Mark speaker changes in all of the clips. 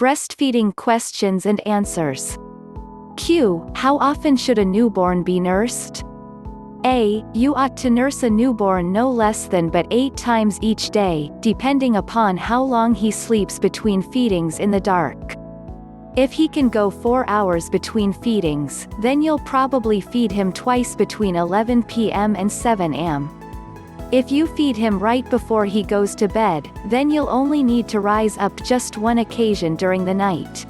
Speaker 1: Breastfeeding questions and answers. Q. How often should a newborn be nursed? A. You ought to nurse a newborn no less than but 8 times each day, depending upon how long he sleeps between feedings in the dark. If he can go 4 hours between feedings, then you'll probably feed him twice between 11 p.m. and 7 a.m. If you feed him right before he goes to bed, then you'll only need to rise up just one occasion during the night.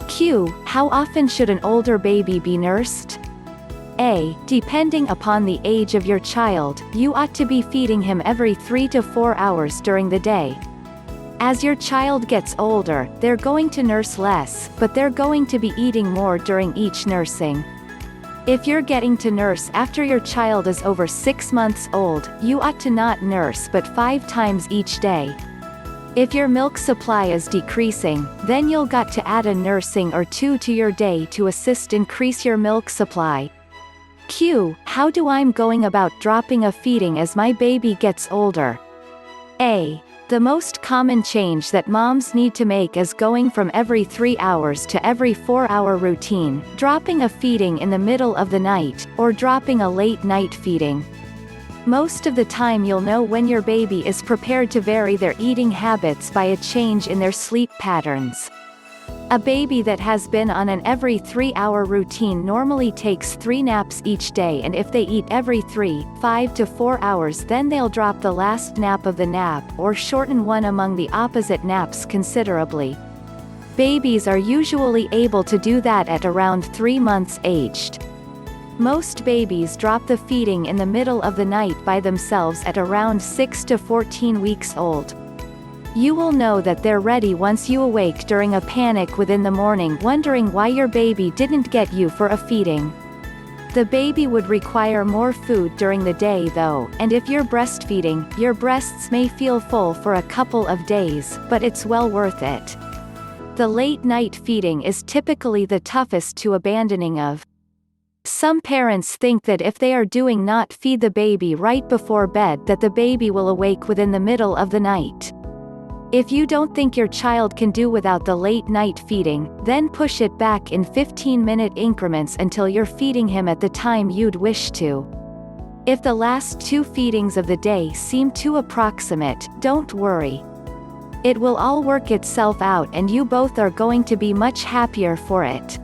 Speaker 1: Q. How often should an older baby be nursed? A. Depending upon the age of your child, you ought to be feeding him every 3 to 4 hours during the day. As your child gets older, they're going to nurse less, but they're going to be eating more during each nursing. If you're getting to nurse after your child is over 6 months old, you ought to not nurse but 5 times each day. If your milk supply is decreasing, then you'll got to add a nursing or 2 to your day to assist increase your milk supply. Q. How do I'm going about dropping a feeding as my baby gets older? A. The most common change that moms need to make is going from every 3 hours to every 4-hour routine, dropping a feeding in the middle of the night, or dropping a late night feeding. Most of the time you'll know when your baby is prepared to vary their eating habits by a change in their sleep patterns. A baby that has been on an every 3-hour routine normally takes 3 naps each day, and if they eat every 3, 5 to 4 hours, then they'll drop the last nap of the nap or shorten one among the opposite naps considerably. Babies are usually able to do that at around 3 months aged. Most babies drop the feeding in the middle of the night by themselves at around 6 to 14 weeks old. You will know that they're ready once you awake during a panic within the morning wondering why your baby didn't get you for a feeding. The baby would require more food during the day though, and if you're breastfeeding, your breasts may feel full for a couple of days, but it's well worth it. The late night feeding is typically the toughest to abandoning of. Some parents think that if they are doing not feed the baby right before bed that the baby will awake within the middle of the night. If you don't think your child can do without the late night feeding, then push it back in 15-minute increments until you're feeding him at the time you'd wish to. If the last 2 feedings of the day seem too approximate, don't worry. It will all work itself out and you both are going to be much happier for it.